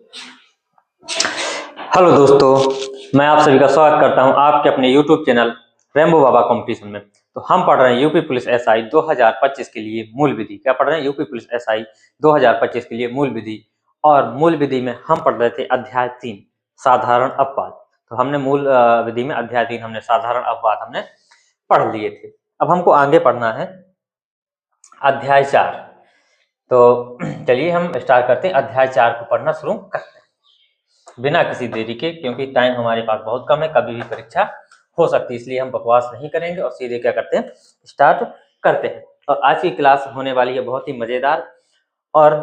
Hello दोस्तों, मैं आप सभी का स्वागत करता हूं आपके अपने YouTube चैनल रेम्बो बाबा कंपटीशन में। तो हम पढ़ रहे हैं यूपी पुलिस एसआई 2025 के लिए मूल विधि। क्या पढ़ रहे हैं? यूपी पुलिस एसआई 2025 के लिए मूल विधि। और मूल विधि में हम पढ़ रहे थे अध्याय 3 साधारण अपवाद। तो हमने मूल विधि में अध्याय 3 हमने साधारण अपवाद हमने पढ़ लिए थे। अब हमको आगे पढ़ना है अध्याय 4। तो चलिए हम स्टार्ट करते हैं, अध्याय 4 को पढ़ना शुरू करते हैं बिना किसी देरी के, क्योंकि टाइम हमारे पास बहुत कम है, कभी भी परीक्षा हो सकती है, इसलिए हम बकवास नहीं करेंगे और सीधे क्या करते हैं, स्टार्ट करते हैं। और आज की क्लास होने वाली है बहुत ही मजेदार, और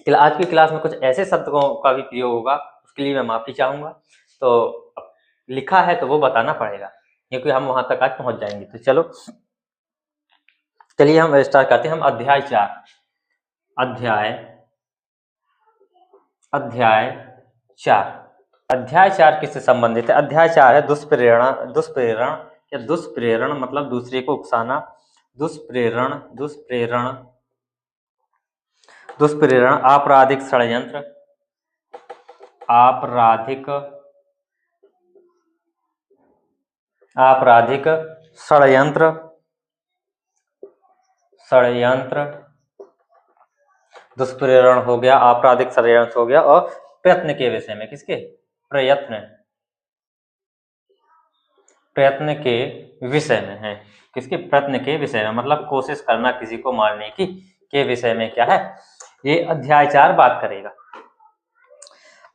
आज की क्लास में कुछ ऐसे शब्दों का भी प्रयोग होगा, उसके लिए मैं माफी चाहूंगा। तो लिखा है तो वो बताना पड़ेगा, क्योंकि हम वहां तक आज पहुंच जाएंगे। तो चलिए हम स्टार्ट करते हैं। हम अध्याय 4 अध्याय 4 किससे संबंधित है? अध्याय 4 है दुष्प्रेरण मतलब दूसरे को उकसाना। दुष्प्रेरण आपराधिक षड्यंत्र दुष्प्रेरण हो गया, आपराधिक षड्यंत्र हो गया। और प्रयत्न के विषय में, किसके? प्रयत्न के विषय में है। किसके? प्रयत्न के विषय में, मतलब कोशिश करना किसी को मारने की के विषय में क्या है, ये अध्याय 4 बात करेगा।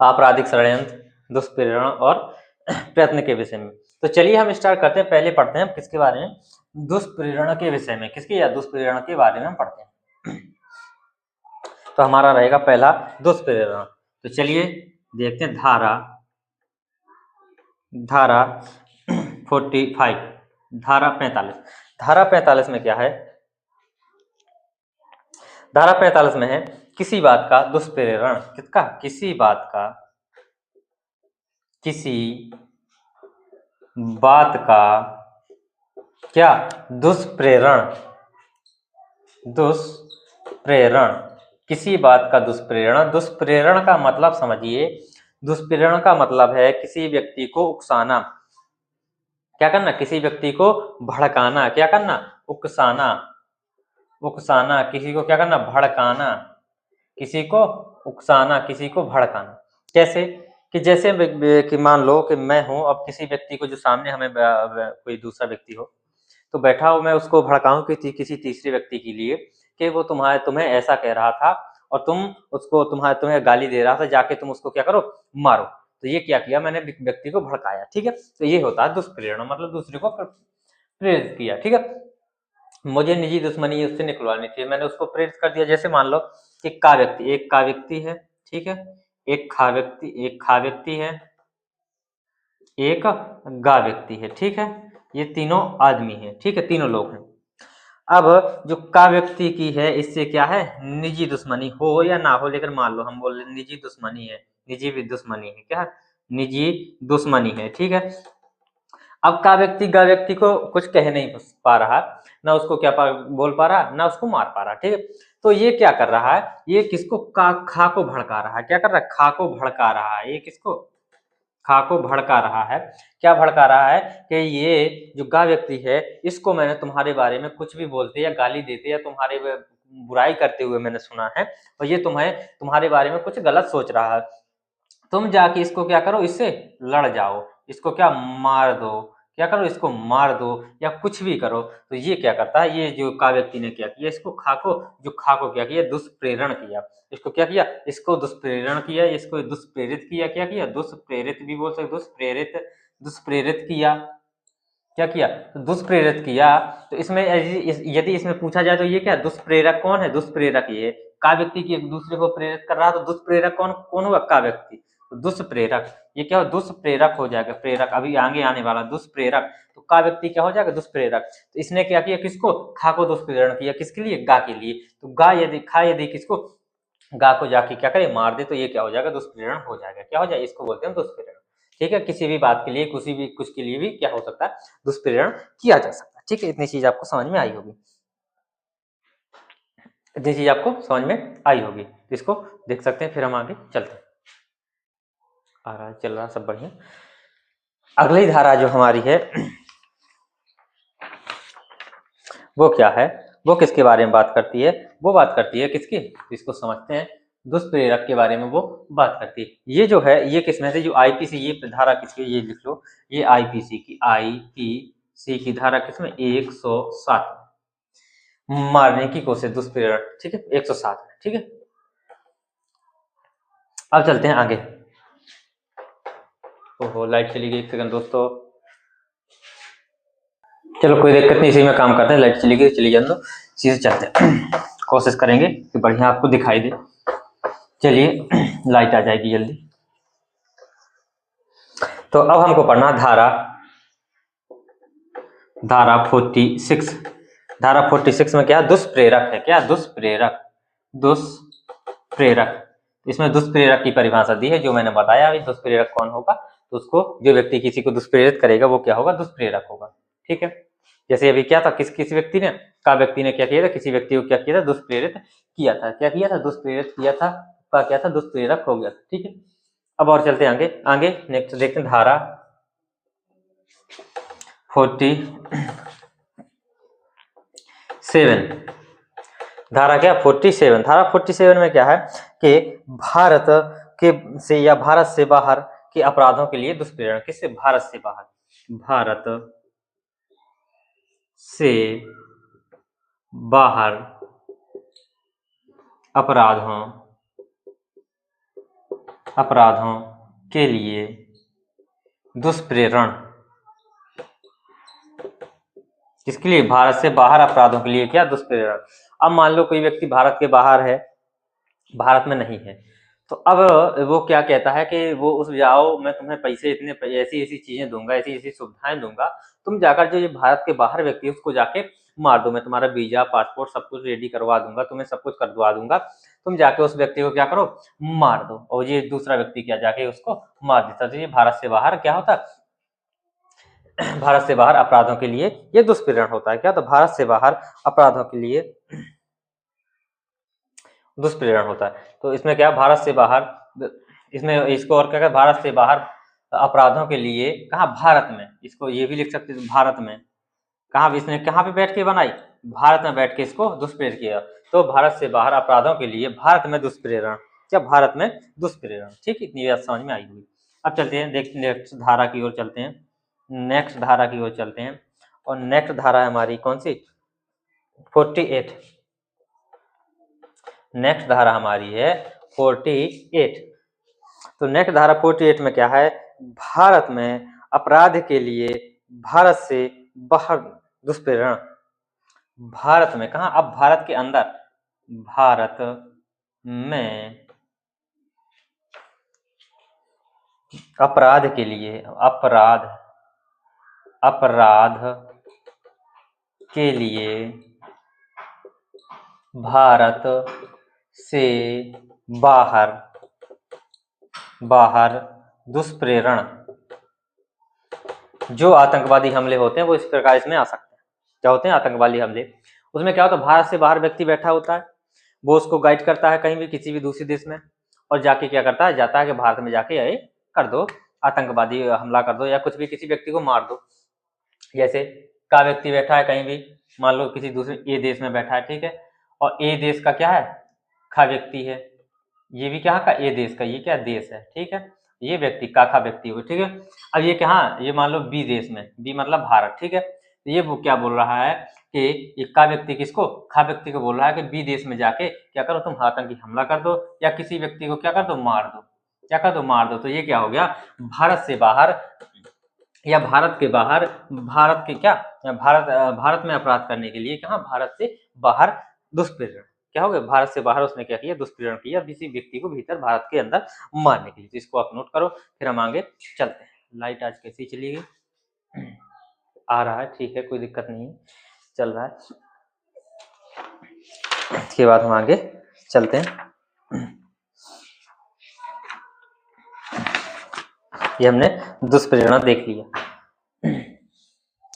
आपराधिक षड्यंत्र, दुष्प्रेरण और प्रयत्न के विषय में। तो चलिए हम स्टार्ट करते हैं। पहले पढ़ते हैं किसके बारे में? दुष्प्रेरण के विषय में। किसके? या दुष्प्रेरण के बारे में हम पढ़ते हैं। तो हमारा रहेगा पहला दुष्प्रेरण। तो चलिए देखते हैं धारा 45, धारा 45 में क्या है? धारा 45 में है किसी बात का दुष्प्रेरण। किसका? किसी बात का क्या? दुष्प्रेरण। किसी बात का दुष्प्रेरण। दुष्प्रेरण का मतलब समझिए, दुष्प्रेरण का मतलब है किसी व्यक्ति को उकसाना। क्या करना? किसी व्यक्ति को भड़काना। क्या करना? उकसाना। किसी को क्या करना? भड़काना। किसी को उकसाना, किसी को भड़काना। कैसे? कि जैसे कि मान लो कि मैं हूं, अब किसी व्यक्ति को, जो सामने हमें कोई दूसरा व्यक्ति हो, तो बैठा हो, मैं उसको भड़काऊं किसी तीसरे व्यक्ति के लिए कि वो तुम्हें ऐसा कह रहा था, और तुम उसको तुम्हें गाली दे रहा था, जाके तुम उसको क्या करो? मारो। तो ये क्या किया? मैंने व्यक्ति को भड़काया। ठीक है, तो ये होता है दुष्प्रेरणा, मतलब दूसरे को प्रेरित किया। ठीक है, मुझे निजी दुश्मनी उससे निकलवानी थी, मैंने उसको प्रेरित कर दिया। जैसे मान लो कि एक का व्यक्ति है। ठीक है, एक खा व्यक्ति है, एक गा व्यक्ति है। ठीक है, ये तीनों आदमी है। ठीक है, तीनों लोग हैं। अब जो का व्यक्ति की है, इससे क्या है? निजी दुश्मनी हो या ना हो, लेकिन मान लो हम बोल रहे निजी दुश्मनी है, निजी भी दुश्मनी है। क्या? निजी दुश्मनी है। ठीक है, अब का व्यक्ति गा व्यक्ति को कुछ कह नहीं पा रहा, ना उसको क्या बोल पा रहा, ना उसको मार पा रहा। ठीक है, तो ये क्या कर रहा है? ये किसको? खा को भड़का रहा है। क्या कर रहा है? खा को भड़का रहा है। ये किसको? खा को भड़का रहा है। क्या भड़का रहा है? कि ये जो गा व्यक्ति है, इसको मैंने तुम्हारे बारे में कुछ भी बोलते या गाली देते या तुम्हारे बुराई करते हुए मैंने सुना है, और ये तुम्हारे बारे में कुछ गलत सोच रहा है। तुम जाके इसको क्या करो? इससे लड़ जाओ, इसको क्या? मार दो। क्या करो? इसको मार दो या कुछ भी करो। तो ये क्या करता है? ये जो का व्यक्ति ने क्या किया, इसको खा को क्या किया? दुष्प्रेरण किया। इसको क्या किया? इसको दुष्प्रेरण किया, इसको दुष्प्रेरित किया। क्या किया? दुष्प्रेरित भी बोल सकते, दुष्प्रेरित किया। क्या किया? तो दुष्प्रेरित किया। तो इसमें यदि इसमें पूछा जाए तो ये क्या? दुष्प्रेरक कौन है? दुष्प्रेरक ये का व्यक्ति की एक दूसरे को प्रेरित कर रहा, तो दुष्प्रेरक कौन होगा? का व्यक्ति। तो दुष्प्रेरक, ये क्या हो? दुष्प्रेरक हो जाएगा। प्रेरक अभी आगे आने वाला, दुष्प्रेरक। तो का व्यक्ति क्या हो जाएगा? दुष्प्रेरक। तो इसने क्या किया? किसको? खा को दुष्प्रेरण किया। किसके लिए? गा के लिए। तो यदि किसको? गा को जाके क्या करे? मार दे, तो ये क्या हो जाएगा? दुष्प्रेरण हो जाएगा। क्या हो जाएगा? इसको बोलते हैं दुष्प्रेरण। ठीक है, किसी भी बात के लिए, कुछ के लिए भी क्या हो सकता है? दुष्प्रेरण किया जा सकता है। ठीक है, इतनी चीज आपको समझ में आई होगी। इसको देख सकते हैं, फिर हम आगे चलते हैं। आ रहा है, चल रहा, सब बढ़िया। अगली धारा जो हमारी है वो क्या है, वो किसके बारे में बात करती है, वो बात करती है किसकी, इसको समझते हैं, दुष्प्रेरक के बारे में वो बात करती है। ये जो है ये किसमें से, जो आईपीसी, ये धारा किसकी, ये लिख लो, ये आईपीसी की, आईपीसी की धारा किसमें, 107, मारने की कोशिश, दुष्प्रेरण, ठीक है, 107, ठीक है। अब चलते हैं आगे। ओहो लाइट चली गई, एक सेकंड दोस्तों, चलो कोई दिक्कत नहीं, इसी में काम करते हैं, लाइट चली गई चली जाने दो, सीधे चलते हैं, कोशिश करेंगे कि बढ़िया आपको दिखाई दे। चलिए लाइट आ जाएगी जल्दी। तो अब हमको पढ़ना धारा 46। धारा 46 में क्या, दुष्प्रेरक है, क्या, दुष्प्रेरक, दुष्प्रेरक। इसमें दुष्प्रेरक की परिभाषा दी है, जो मैंने बताया अभी, दुष्प्रेरक कौन होगा, तो उसको, जो व्यक्ति किसी को दुष्प्रेरित करेगा वो क्या होगा, दुष्प्रेरक होगा, ठीक है। जैसे अभी क्या था, किसी व्यक्ति ने, का व्यक्ति ने क्या किया था, किसी व्यक्ति को क्या किया था, दुष्प्रेरित किया था, क्या किया था, दुष्प्रेरित किया था, का क्या था, दुष्प्रेरक हो गया था, ठीक है। अब और चलते हैं आगे, आगे नेक्स्ट देखते हैं, धारा 47। धारा क्या, 47। धारा 47 में क्या है कि भारत के से या भारत से बाहर के अपराधों के लिए दुष्प्रेरण, किससे, भारत से बाहर, भारत से बाहर अपराधों के लिए दुष्प्रेरण, किसके लिए, भारत से बाहर अपराधों के लिए क्या, दुष्प्रेरण। अब मान लो कोई व्यक्ति भारत के बाहर है, भारत में नहीं है, तो अब वो क्या कहता है कि वो उस जाओ, मैं तुम्हें पैसे इतने, ऐसी ऐसी चीजें दूंगा, ऐसी ऐसी सुविधाएं दूंगा, तुम जाकर जो ये भारत के बाहर व्यक्ति है उसको जाके मार दो, मैं तुम्हारा वीजा पासपोर्ट सब कुछ रेडी करवा दूंगा, तुम्हें सब कुछ करवा दूंगा, तुम जाके उस व्यक्ति को क्या करो, मार दो। और ये दूसरा व्यक्ति क्या जाके उसको मार देता, तो ये भारत से बाहर क्या होता, भारत से बाहर अपराधों के लिए ये दुष्प्रेरण होता है, क्या, तो भारत से बाहर अपराधों के लिए दुष्प्रेरण होता है। तो इसमें क्या, भारत से बाहर, इसमें इसको और क्या, भारत से बाहर अपराधों के लिए, कहा, भारत में, इसको ये भी लिख सकते हैं भारत में, कहा भी, इसने कहाँ पे बैठ के बनाई, भारत में बैठ के इसको दुष्प्रेरित किया, तो भारत से बाहर अपराधों के लिए भारत में दुष्प्रेरण, क्या, भारत में दुष्प्रेरण, ठीक, इतनी बात समझ में आई हुई। अब चलते हैं, देखते नेक्स्ट धारा की ओर चलते हैं, नेक्स्ट धारा की ओर चलते हैं, और नेक्स्ट धारा है हमारी कौन सी, 48। नेक्स्ट धारा हमारी है 48। तो नेक्स्ट धारा 48 में क्या है, भारत में अपराध के लिए भारत से बाहर दुष्प्रेरण, भारत में, कहा, अब भारत के अंदर, भारत में अपराध के लिए, अपराध के लिए भारत से बाहर दुष्प्रेरण, जो आतंकवादी हमले होते हैं वो इस प्रकार इसमें आ सकते हैं, क्या होते हैं, आतंकवादी हमले। उसमें क्या होता है, भारत से बाहर व्यक्ति बैठा होता है, वो उसको गाइड करता है कहीं भी, किसी भी दूसरे देश में, और जाके क्या करता है, जाता है कि भारत में जाके ये कर दो, आतंकवादी हमला कर दो, या कुछ भी, किसी व्यक्ति को मार दो। जैसे का व्यक्ति बैठा है कहीं भी, मान लो किसी दूसरे ए देश में बैठा है, ठीक है, और ए देश का क्या है, खा व्यक्ति है, ये भी क्या का, ए देश का, ये क्या देश है, ठीक है, ये व्यक्ति काखा व्यक्ति हो, ठीक है। अब ये क्या, ये मान लो बी देश में, बी मतलब भारत, ठीक है, तो ये वो क्या बोल रहा है कि ये का व्यक्ति किसको, खा व्यक्ति को बोल रहा है कि बी देश में जाके क्या करो, तुम आतंकी हमला कर दो, या किसी व्यक्ति को क्या कर दो, मार दो, क्या कर दो, मार दो। तो ये क्या हो गया, भारत से बाहर या भारत के बाहर, भारत के क्या, भारत में अपराध करने के लिए, कहाँ, भारत से बाहर दुष्प्रेरण, क्या हो गया, भारत से बाहर उसने क्या किया, दुष्प्रेरण किया किसी व्यक्ति को भीतर भारत के अंदर मारने के लिए। तो इसको आप नोट करो, फिर हम आगे चलते हैं। लाइट आज कैसी चली गई, आ रहा है, ठीक है, कोई दिक्कत नहीं है, चल रहा है। इसके बाद हम आगे चलते हैं, ये हमने दुष्प्रेरणा देख लिया।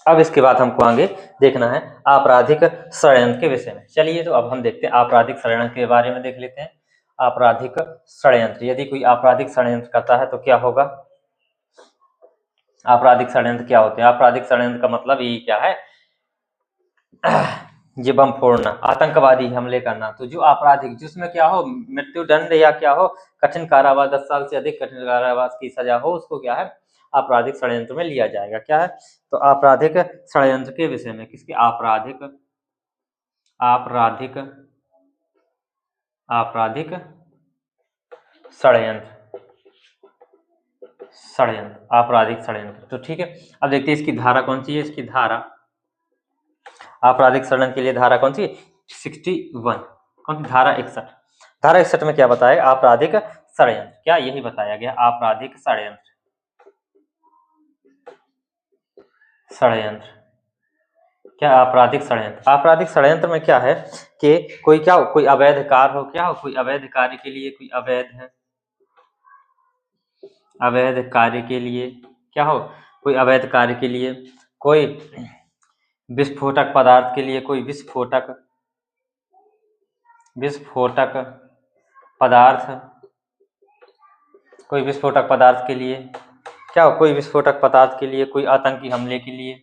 अब इसके बाद हमको आगे देखना है आपराधिक षड्यंत्र के विषय में। चलिए तो अब हम देखते हैं आपराधिक षड्यंत्र के बारे में देख लेते हैं। आपराधिक षड्यंत्र। यदि कोई आपराधिक षड्यंत्र करता है तो क्या होगा? आपराधिक षड्यंत्र क्या होते हैं? आपराधिक षड्यंत्र का मतलब ये क्या है? ये बम फोड़ना, आतंकवादी हमले करना। तो जो आपराधिक, जिसमें क्या हो मृत्युदंड या क्या हो कठिन कारावास, 10 साल से अधिक कठिन कारावास की सजा हो, उसको क्या है आपराधिक षड्यंत्र में लिया जाएगा। क्या है? तो आपराधिक षड्यंत्र के विषय में किसके? आपराधिक आपराधिक षड्यंत्र आपराधिक षड्यंत्र। तो ठीक है, अब देखते हैं इसकी धारा कौन सी है। इसकी धारा आपराधिक षड्यंत्र के लिए धारा कौन सी? 61। कौन सी? धारा 61। धारा 61 में क्या बताया? आपराधिक षड्यंत्र। क्या यही बताया गया? आपराधिक षड्यंत्र। क्या? आपराधिक षड्यंत्र। आपराधिक षड्यंत्र में क्या है कि कोई अवैध कार्य हो, क्या हो कोई अवैध कार्य के लिए, कोई अवैध कार्य के लिए क्या हो, कोई अवैध कार्य के लिए, कोई विस्फोटक पदार्थ के लिए, कोई विस्फोटक पदार्थ, कोई विस्फोटक पदार्थ के लिए क्या हो, कोई विस्फोटक पदार्थ के लिए, कोई आतंकी हमले के लिए,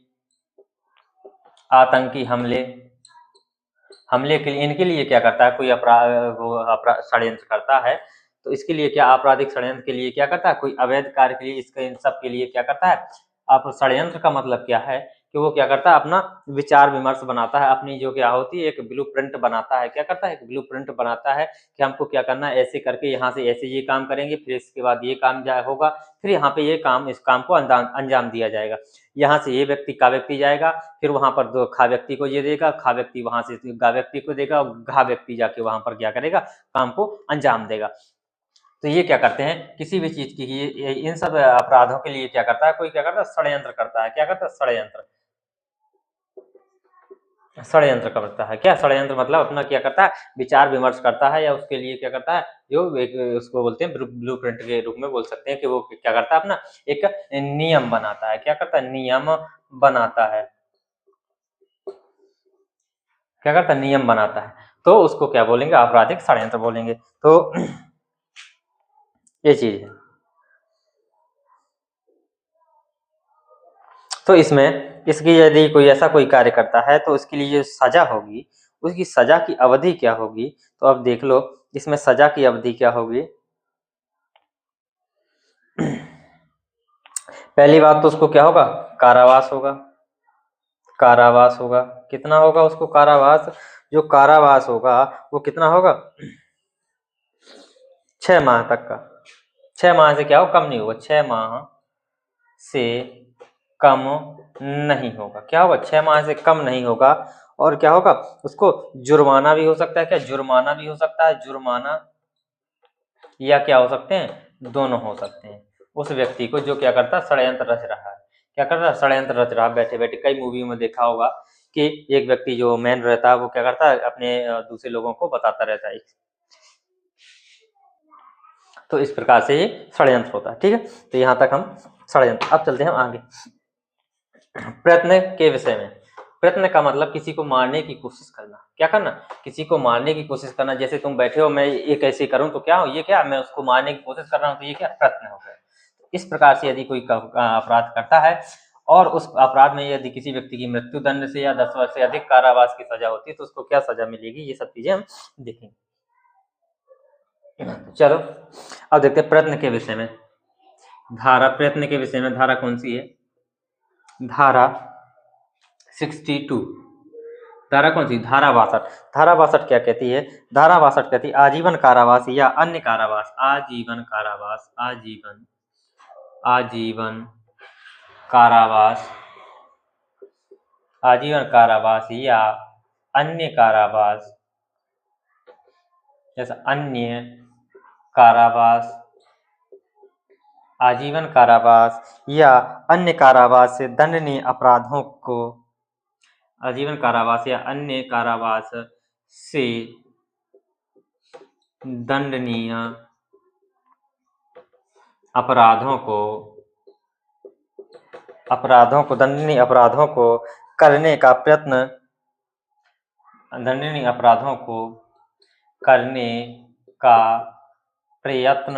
हमले के लिए, इनके लिए क्या करता है? कोई अपराध षड्यंत्र करता है। तो इसके लिए क्या? आपराधिक षड्यंत्र के लिए क्या करता है? कोई अवैध कार्य के लिए, इसके इन सब के लिए क्या करता है? आप षड्यंत्र का मतलब क्या है कि वो क्या करता है? अपना विचार विमर्श बनाता है, अपनी जो क्या होती है एक ब्लूप्रिंट बनाता है। क्या करता है? एक ब्लूप्रिंट बनाता है कि हमको क्या करना है, ऐसे करके यहाँ से ऐसे ये काम करेंगे, फिर इसके बाद ये काम होगा, फिर यहाँ पे ये काम, इस काम को अंजाम दिया जाएगा। यहाँ से ये व्यक्ति का व्यक्ति जाएगा, फिर वहां पर दो खा व्यक्ति को ये देगा, खा व्यक्ति वहां से गा व्यक्ति को देगा, और घा व्यक्ति जाके वहां पर क्या करेगा? काम को अंजाम देगा। तो ये क्या करते हैं? किसी भी चीज की इन सब अपराधों के लिए क्या करता है? कोई क्या करता है? षड्यंत्र करता है। क्या करता है? षड्यंत्र करता है। क्या? षड्यंत्र मतलब अपना क्या करता है? विचार विमर्श करता है, या उसके लिए क्या करता है? जो एक उसको बोलते हैं ब्लूप्रिंट के रूप में बोल सकते हैं कि वो क्या करता है? अपना एक नियम बनाता है। क्या करता है? नियम बनाता है। क्या करता है? नियम बनाता है। तो उसको क्या बोलेंगे? आपराधिक षड्यंत्र बोलेंगे। तो ये चीज है। तो इसमें इसकी यदि कोई ऐसा कोई कार्य करता है तो उसके लिए जो सजा होगी, उसकी सजा की अवधि क्या होगी? तो अब देख लो इसमें सजा की अवधि क्या होगी। पहली बात तो उसको क्या होगा? कारावास होगा। कारावास होगा। कितना होगा उसको कारावास? जो कारावास होगा वो कितना होगा? 6 माह तक का। 6 माह से क्या हो? कम नहीं होगा। 6 माह से कम नहीं होगा। क्या होगा? 6 माह से कम नहीं होगा। और क्या होगा? उसको जुर्माना भी हो सकता है। क्या? जुर्माना भी हो सकता है। जुर्माना या क्या हो सकते हैं? दोनों हो सकते हैं। उस व्यक्ति को जो क्या करता है? षड्यंत्र रच रहा है। क्या कर रहा है? षड्यंत्र रच रहा है। बैठे बैठे कई मूवी में देखा होगा कि एक व्यक्ति जो मैन रहता है वो क्या करता है? अपने दूसरे लोगों को बताता रहता है। तो इस प्रकार से ये षड्यंत्र होता है। ठीक है, तो यहाँ तक हम षड्यंत्र। अब चलते हैं हम आगे प्रयत्न के विषय में। प्रयत्न का मतलब किसी को मारने की कोशिश करना। क्या करना? किसी को मारने की कोशिश करना। जैसे तुम बैठे हो, मैं ये कैसे करूं तो क्या हो? ये क्या? मैं उसको मारने की कोशिश कर रहा हूं, तो ये क्या? प्रयत्न हो गया। इस प्रकार से यदि कोई अपराध करता है और उस अपराध में यदि किसी व्यक्ति की मृत्यु दंड से या 10 वर्ष से अधिक कारावास की सजा होती है तो उसको क्या सजा मिलेगी, ये सब चीजें हम देखेंगे। चलो अब देखते हैं प्रयत्न के विषय में। धारा प्रयत्न के विषय में धारा कौन सी है? धारा 62। धारा कौन सी? धारा 62। धारा 62 क्या कहती है? धारा 62 कहती है आजीवन कारावास या अन्य कारावास। आजीवन कारावास, आजीवन कारावास, आजीवन कारावास या अन्य कारावास, जैसा अन्य कारावास, आजीवन कारावास या अन्य कारावास से दंडनीय अपराधों को, आजीवन कारावास या अन्य कारावास से दंडनीय अपराधों को दंडनीय अपराधों को करने का प्रयत्न, दंडनीय अपराधों को करने का प्रयत्न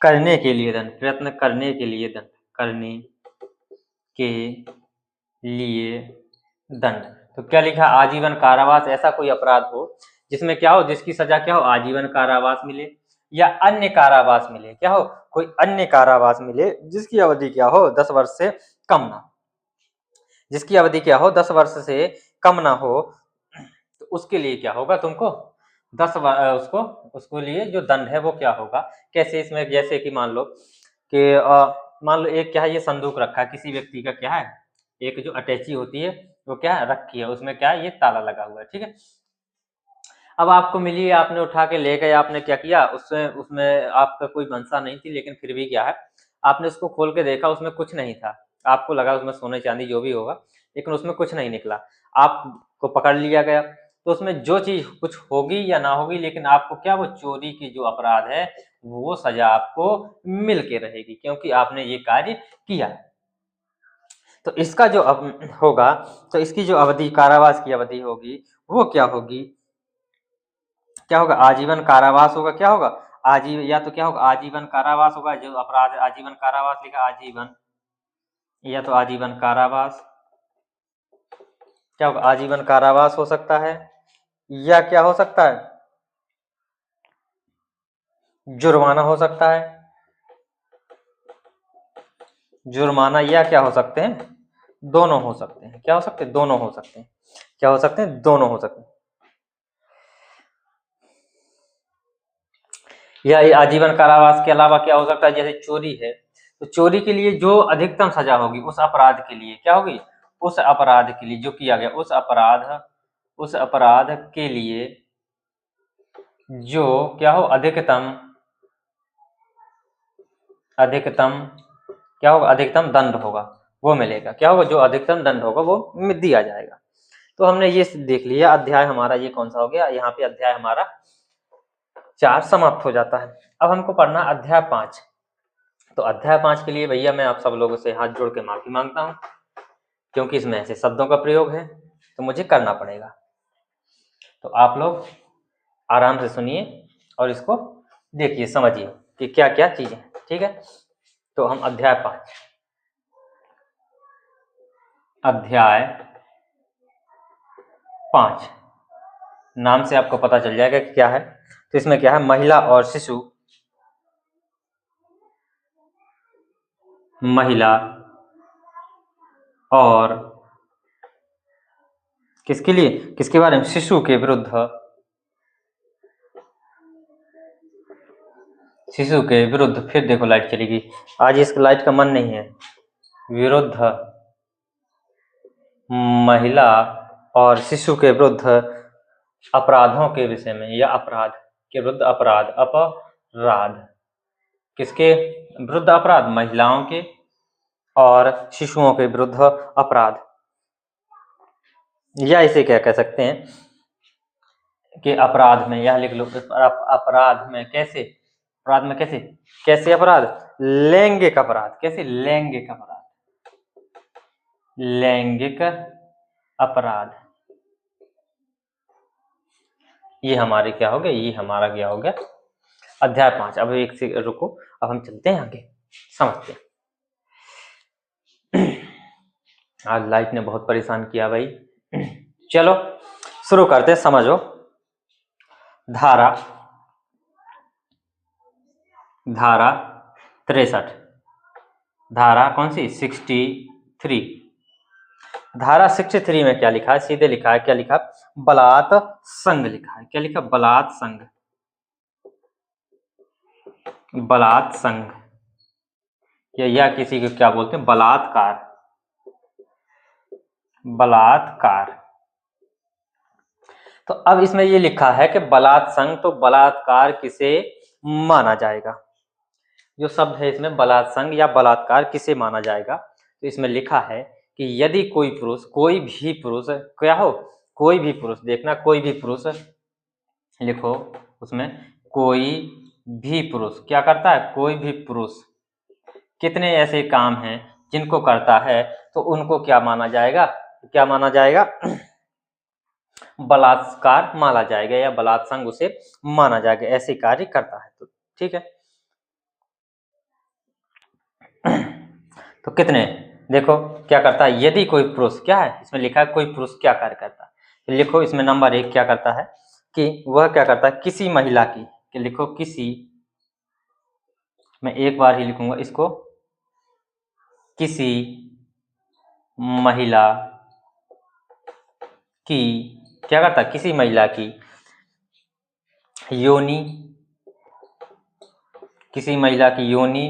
करने के लिए दंड, प्रयत्न करने के लिए दंड, करने के लिए दंड। तो क्या लिखा, आजीवन कारावास, ऐसा कोई अपराध हो जिसमें क्या हो, जिसकी सजा क्या हो, आजीवन कारावास मिले या अन्य कारावास मिले, क्या हो, कोई अन्य कारावास मिले जिसकी अवधि क्या हो 10 वर्ष से कम ना, जिसकी अवधि क्या हो 10 वर्ष से कम ना हो, तो उसके लिए क्या होगा, तुमको 10 उसको लिए जो दंड है वो क्या होगा। कैसे, इसमें जैसे कि मान लो कि मान लो एक क्या है, ये संदूक रखा है किसी व्यक्ति का, क्या है, एक जो अटैची होती है वो क्या है रखी है, उसमें क्या है, ये ताला लगा हुआ है, ठीक है। अब आपको मिली, आपने उठा के ले गए, आपने क्या किया, उसमें आपका कोई मंशा नहीं थी, लेकिन फिर भी क्या है, आपने उसको खोल के देखा, उसमें कुछ नहीं था, आपको लगा उसमें सोने चांदी जो भी होगा, लेकिन उसमें कुछ नहीं निकला, आपको पकड़ लिया गया। तो उसमें जो चीज कुछ होगी या ना होगी, लेकिन आपको क्या, वो चोरी की जो अपराध है वो सजा आपको मिल के रहेगी, क्योंकि आपने ये कार्य किया। तो इसका जो अब होगा, तो इसकी जो अवधि, कारावास की अवधि होगी वो क्या होगी, क्या होगा, आजीवन कारावास होगा, क्या होगा, आजीवन, या तो क्या होगा, आजीवन कारावास होगा, जो अपराध आजीवन कारावास लिखा, आजीवन, या तो आजीवन कारावास, क्या होगा, आजीवन कारावास हो सकता है, या क्या हो सकता है, जुर्माना हो सकता है, जुर्माना, या क्या हो सकते हैं, दोनों हो सकते हैं, क्या हो सकते हैं, दोनों हो सकते हैं, क्या हो सकते हैं, दोनों हो सकते हैं। या ये आजीवन कारावास के अलावा क्या हो सकता है, जैसे चोरी है, तो चोरी के लिए जो अधिकतम सजा होगी उस अपराध के लिए क्या होगी, उस अपराध के लिए जो किया गया, उस अपराध के लिए जो क्या हो, अधिकतम क्या होगा, अधिकतम दंड होगा वो मिलेगा, क्या होगा, जो अधिकतम दंड होगा वो दिया जाएगा। तो हमने ये देख लिया, अध्याय हमारा ये कौन सा हो गया, यहाँ पे अध्याय हमारा 4 समाप्त हो जाता है। अब हमको पढ़ना अध्याय 5। तो अध्याय 5 के लिए भैया मैं आप सब लोगों से हाथ जोड़ के माफी मांगता हूँ, क्योंकि इसमें ऐसे शब्दों का प्रयोग है तो मुझे करना पड़ेगा। तो आप लोग आराम से सुनिए और इसको देखिए, समझिए कि क्या क्या चीजें, ठीक है। तो हम अध्याय 5 नाम से आपको पता चल जाएगा कि क्या है। तो इसमें क्या है, महिला और शिशु, महिला और किसके लिए, किसके बारे में, शिशु के विरुद्ध, शिशु के विरुद्ध, फिर देखो लाइट चलेगी, आज इस लाइट का मन नहीं है, विरुद्ध, महिला और शिशु के विरुद्ध अपराधों के विषय में, या अपराध के विरुद्ध अपराध, अपराध किसके विरुद्ध अपराध, महिलाओं के और शिशुओं के विरुद्ध अपराध, या इसे क्या कह सकते हैं कि अपराध में, यह लिख लो, अपराध में कैसे, अपराध में कैसे, कैसे अपराध, लैंगिक अपराध, कैसे, लैंगिक अपराध, लैंगिक अपराध, ये हमारे क्या हो गया, ये हमारा क्या हो गया अध्याय 5। अब एक से रुको, अब हम चलते हैं आगे, समझते हैं। आज लाइट ने बहुत परेशान किया भाई। चलो शुरू करते हैं, समझो। धारा 63, धारा कौन सी, 63। धारा 63 में क्या लिखा है, सीधे लिखा है, क्या लिखा, बलात् संघ लिखा है, क्या लिखा, बलात् संघ, बलात् संघ, या किसी को क्या बोलते हैं, बलात्कार, बलात्कार। तो अब इसमें ये लिखा है कि बलात् संघ, तो बलात्कार किसे माना जाएगा, जो शब्द है इसमें बलात् संघ या बलात्कार किसे माना जाएगा। तो इसमें लिखा है कि यदि कोई पुरुष, कोई भी पुरुष, क्या हो, कोई भी पुरुष, देखना कोई भी पुरुष लिखो, उसमें कोई भी पुरुष क्या करता है, कोई भी पुरुष कितने ऐसे काम हैं जिनको करता है, तो उनको क्या माना जाएगा, क्या माना जाएगा, बलात्कार माना जाएगा या बलात्संग उसे माना जाएगा, ऐसे कार्य करता है। तो ठीक है। तो कितने, देखो क्या करता है, यदि कोई पुरुष, क्या है इसमें लिखा है कोई पुरुष क्या कार्य करता है, तो लिखो इसमें नंबर 1 क्या करता है कि वह क्या करता है किसी महिला की, कि लिखो किसी, मैं एक बार ही लिखूंगा इसको, किसी महिला की, क्या करता है किसी महिला की योनि, किसी महिला की योनि,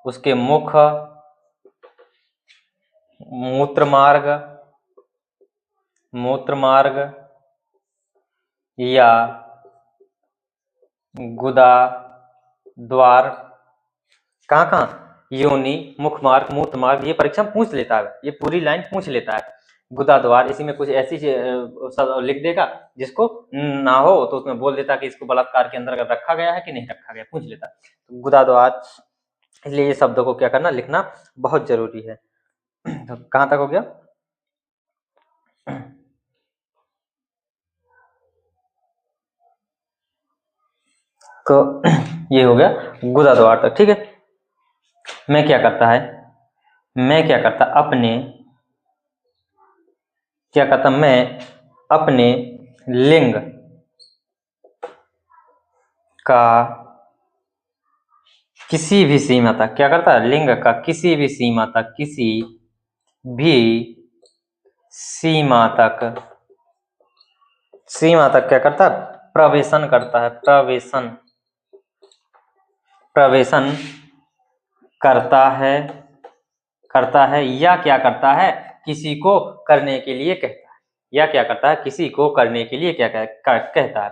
उसके मुख, मूत्रमार्ग, मूत्रमार्ग या गुदा द्वार, कहाँ कहाँ, योनि, मुख मार्ग, मूत्र मार्ग, ये परीक्षा में पूछ लेता है, ये पूरी लाइन पूछ लेता है। गुदा द्वार, इसी में कुछ ऐसी लिख देगा जिसको ना हो तो उसमें बोल देता कि इसको बलात्कार के अंदर रखा गया है कि नहीं रखा गया, पूछ लेता। तो गुदा द्वार, इसलिए ये शब्दों को क्या करना, लिखना बहुत जरूरी है। तो कहाँ तक हो गया, तो ये हो गया गुदा द्वार तक, ठीक है। मैं क्या करता है, मैं क्या करता अपने, क्या करता मैं अपने लिंग का किसी भी सीमा तक, क्या करता है लिंग का किसी भी सीमा तक, किसी भी सीमा तक, सीमा तक क्या करता है प्रवेशन करता है, प्रवेशन, प्रवेशन करता है, करता है या क्या करता है किसी को करने के लिए कहता है, या क्या करता है किसी को करने के लिए क्या कहता है।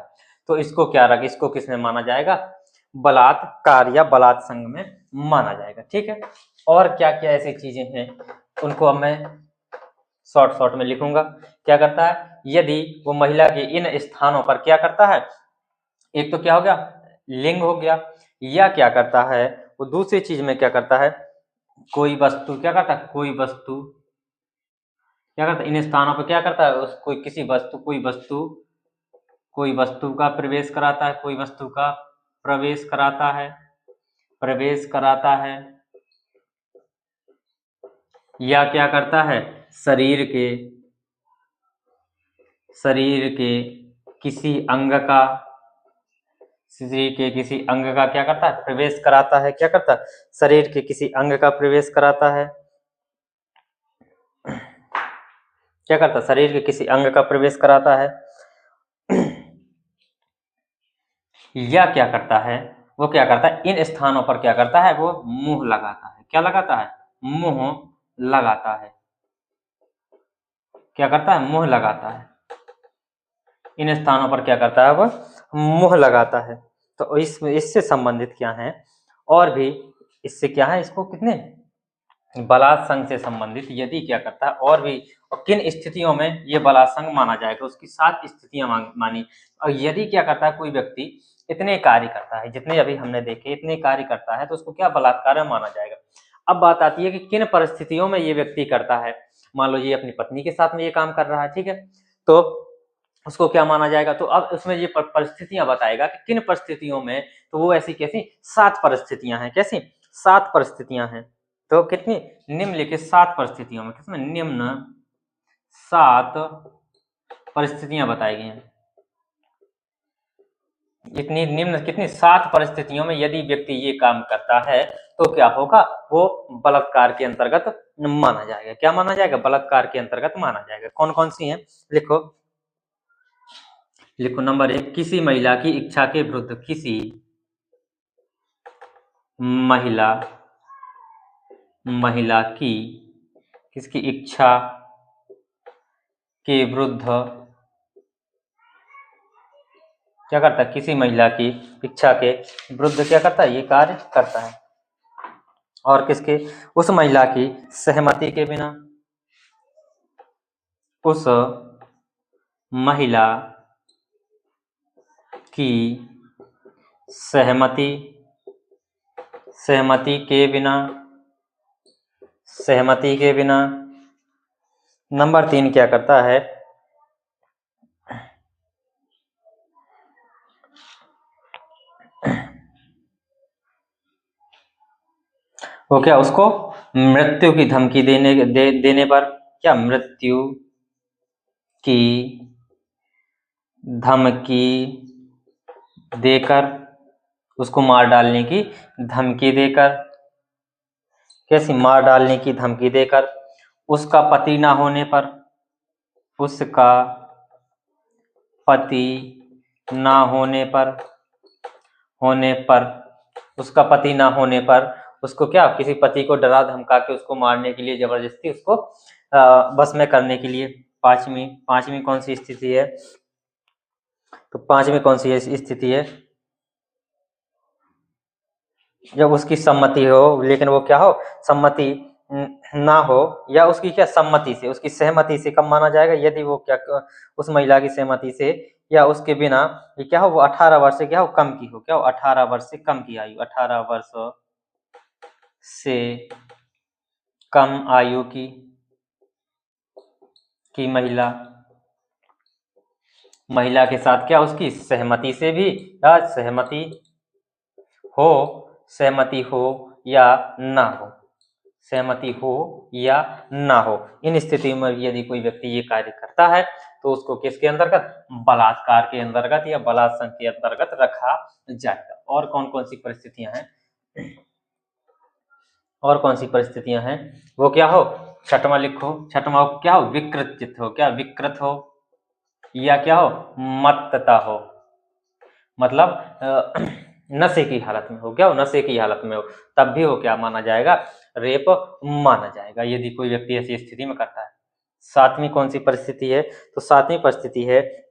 तो इसको क्या रख, इसको किसमें माना जाएगा, बलात्कार या बलात्संग में माना जाएगा, ठीक है। और क्या क्या ऐसी चीजें हैं उनको अब मैं शॉर्ट में लिखूंगा। क्या करता है, यदि वो महिला के इन स्थानों पर क्या करता है, एक तो क्या हो गया लिंग हो गया, या क्या करता है वो दूसरी चीज में क्या करता है कोई वस्तु, क्या करता है कोई वस्तु, क्या करता है इन स्थानों पर क्या करता है उस कोई किसी वस्तु, कोई वस्तु, कोई वस्तु का प्रवेश कराता है, कोई वस्तु का प्रवेश कराता है, प्रवेश कराता है, या क्या करता है शरीर के, शरीर के किसी अंग का, शरीर के किसी अंग का क्या करता है प्रवेश कराता है, क्या करता है शरीर के किसी अंग का प्रवेश कराता है, क्या करता है शरीर के किसी अंग का प्रवेश कराता है, या क्या करता है वो क्या करता है इन स्थानों पर क्या करता है वो मुंह लगाता है, क्या लगाता है मुंह लगाता है, क्या करता है मुंह लगाता है, इन स्थानों पर क्या करता है वह मुंह लगाता है। तो इससे संबंधित क्या है, और भी इससे क्या है, इसको कितने बलात्संग से संबंधित यदि क्या करता है और भी, और किन स्थितियों में ये बलात्संग माना जाएगा, उसकी 7 स्थितियां मानी। और यदि क्या करता है कोई व्यक्ति इतने कार्य करता है जितने अभी हमने देखे, इतने कार्य करता है तो उसको क्या बलात्कार में माना जाएगा। अब बात आती है कि किन परिस्थितियों में ये व्यक्ति करता है, मान लो ये अपनी पत्नी के साथ में ये काम कर रहा है, ठीक है, तो उसको क्या माना जाएगा। तो अब उसमें ये परिस्थितियां बताएगा कि किन परिस्थितियों में, तो वो ऐसी कैसी 7 परिस्थितियां हैं, कैसी 7 परिस्थितियां हैं। तो कितनी निम्नलिखित 7 परिस्थितियों में, किसमें निम्न 7 परिस्थितियां बताई गई हैं। इतनी निम्न कितनी 7 परिस्थितियों में यदि व्यक्ति ये काम करता है तो क्या होगा, वो बलात्कार के अंतर्गत माना जाएगा, क्या माना जाएगा बलात्कार के अंतर्गत माना जाएगा। कौन कौन सी हैं लिखो, लिखो नंबर 1 किसी महिला की इच्छा के विरुद्ध, किसी महिला, महिला की किसकी इच्छा के विरुद्ध क्या करता है, किसी महिला की इच्छा के विरुद्ध क्या करता है ये कार्य करता है, और किसके, उस महिला की सहमति के बिना, उस महिला की सहमति, सहमति के बिना, सहमति के बिना। नंबर 3 क्या करता है वो क्या उसको मृत्यु की धमकी देने पर, क्या मृत्यु की धमकी देकर, उसको मार डालने की धमकी देकर, कैसी मार डालने की धमकी देकर, उसका पति ना होने पर, उसका पति ना होने पर, उसका पति ना होने पर उसको क्या, किसी पति को डरा धमका के उसको मारने के लिए, जबरदस्ती उसको बस में करने के लिए। पांचवी कौन सी स्थिति है? तो पांचवी कौन सी स्थिति है? जब उसकी सम्मति हो, लेकिन वो क्या हो, सम्मति ना हो, या उसकी क्या सम्मति से, उसकी सहमति से कब माना जाएगा? यदि वो क्या उस महिला की सहमति से या उसके बिना ये क्या हो, वो 18 वर्ष से क्या हो, कम की हो, क्या हो, 18 वर्ष से कम की आयु, 18 वर्ष से कम आयु की महिला के साथ क्या, उसकी सहमति से भी, या सहमति हो या ना हो, सहमति हो या ना हो, इन स्थिति में यदि कोई व्यक्ति ये कार्य करता है तो उसको किसके अंतर्गत, बलात्कार के अंतर्गत या बलात्संग के अंतर्गत रखा जाएगा। और कौन कौन सी परिस्थितियां हैं? और कौन सी परिस्थितियां हैं? वो क्या हो, छठवां लिखो, छठवां क्या हो, विकृत चित्त हो, क्या विकृत हो, या क्या हो, मत्तता हो, मतलब नशे की हालत में हो, क्या हो, नशे की हालत में हो, तब भी वो क्या माना जाएगा, रेप माना जाएगा, यदि कोई व्यक्ति ऐसी स्थिति में करता है। सातवीं कौन सी परिस्थिति है? तो सातवीं परिस्थिति है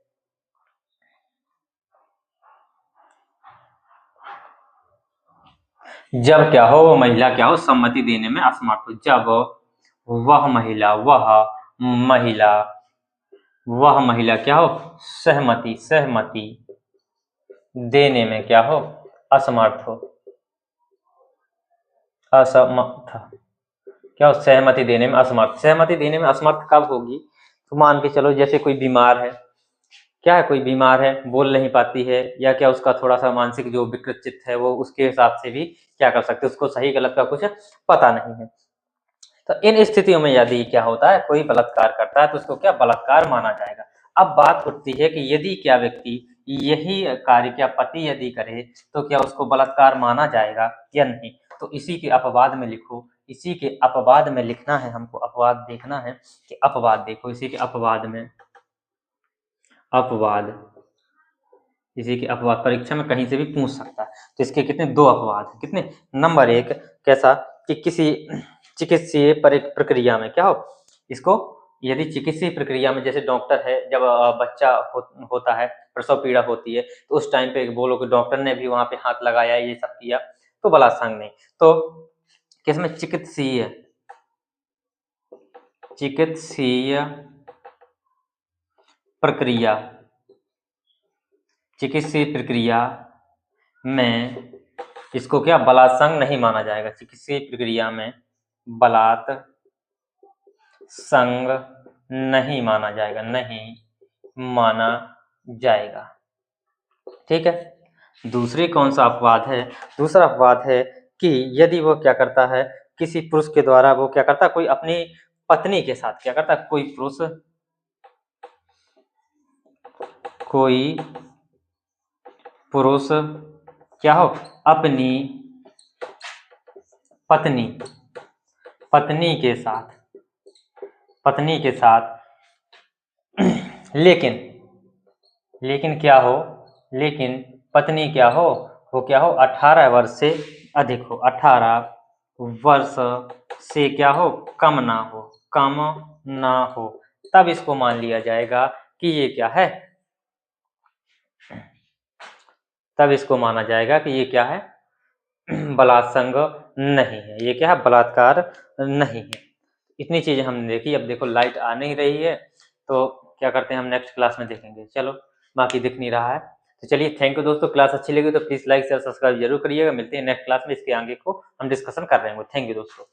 जब क्या हो, वो महिला क्या हो, सम्मति देने में असमर्थ हो, जब वह महिला क्या हो, सहमति देने में क्या हो, असमर्थ हो, क्या हो, सहमति देने में असमर्थ। सहमति देने में असमर्थ कब होगी? तो मान के चलो जैसे कोई बीमार है, क्या है, कोई बीमार है, बोल नहीं पाती है, या क्या उसका थोड़ा सा मानसिक जो विकृत चित्त है, वो उसके हिसाब से भी क्या कर सकते, उसको सही गलत का कुछ पता नहीं है। तो इन स्थितियों में यदि क्या होता है, कोई बलात्कार करता है तो उसको क्या, बलात्कार माना जाएगा। अब बात उठती है कि यदि क्या व्यक्ति यही कार्य क्या पति यदि करे तो क्या उसको बलात्कार माना जाएगा या नहीं? तो इसी के अपवाद में लिखो, इसी के अपवाद में लिखना है हमको, अपवाद देखना है कि अपवाद देखो, इसी के अपवाद में, इसी के अपवाद परीक्षा में कहीं से भी पूछ सकता है। तो इसके कितने, दो अपवाद हैं, कितने, नंबर एक कैसा, कि किसी चिकित्सीय प्रक्रिया में क्या हो, इसको यदि चिकित्सीय प्रक्रिया में, जैसे डॉक्टर है, जब बच्चा होता है, प्रसव पीड़ा होती है, तो उस टाइम पे बोलो कि डॉक्टर ने भी वहां पे हाथ लगाया, ये सब किया, तो बलात्कार नहीं। तो किसमें, चिकित्सीय प्रक्रिया, चिकित्सीय प्रक्रिया में इसको क्या, बलात्संग नहीं माना जाएगा। चिकित्सीय प्रक्रिया में बलात्संग नहीं माना जाएगा, नहीं माना जाएगा। ठीक है। दूसरी कौन सा अपवाद है? दूसरा अपवाद है कि यदि वो क्या करता है, किसी पुरुष के द्वारा वो क्या करता है, कोई अपनी पत्नी के साथ क्या करता है, कोई पुरुष क्या हो, अपनी पत्नी के साथ लेकिन क्या हो, लेकिन पत्नी क्या हो, वो क्या हो, 18 वर्ष से अधिक हो, 18 वर्ष से क्या हो, कम ना हो, तब इसको मान लिया जाएगा कि ये क्या है, तब इसको माना जाएगा कि ये क्या है, बलात्संग नहीं है, ये क्या है, बलात्कार नहीं है। इतनी चीजें हमने देखी। अब देखो लाइट आ नहीं रही है, तो क्या करते हैं, हम नेक्स्ट क्लास में देखेंगे। चलो, बाकी दिख नहीं रहा है, तो चलिए, थैंक यू दोस्तों। क्लास अच्छी लगी तो प्लीज लाइक शेयर सब्सक्राइब जरूर करिएगा। मिलते हैं नेक्स्ट क्लास में, इसके आगे को हम डिस्कशन कर रहे हैं। थैंक यू दोस्तों।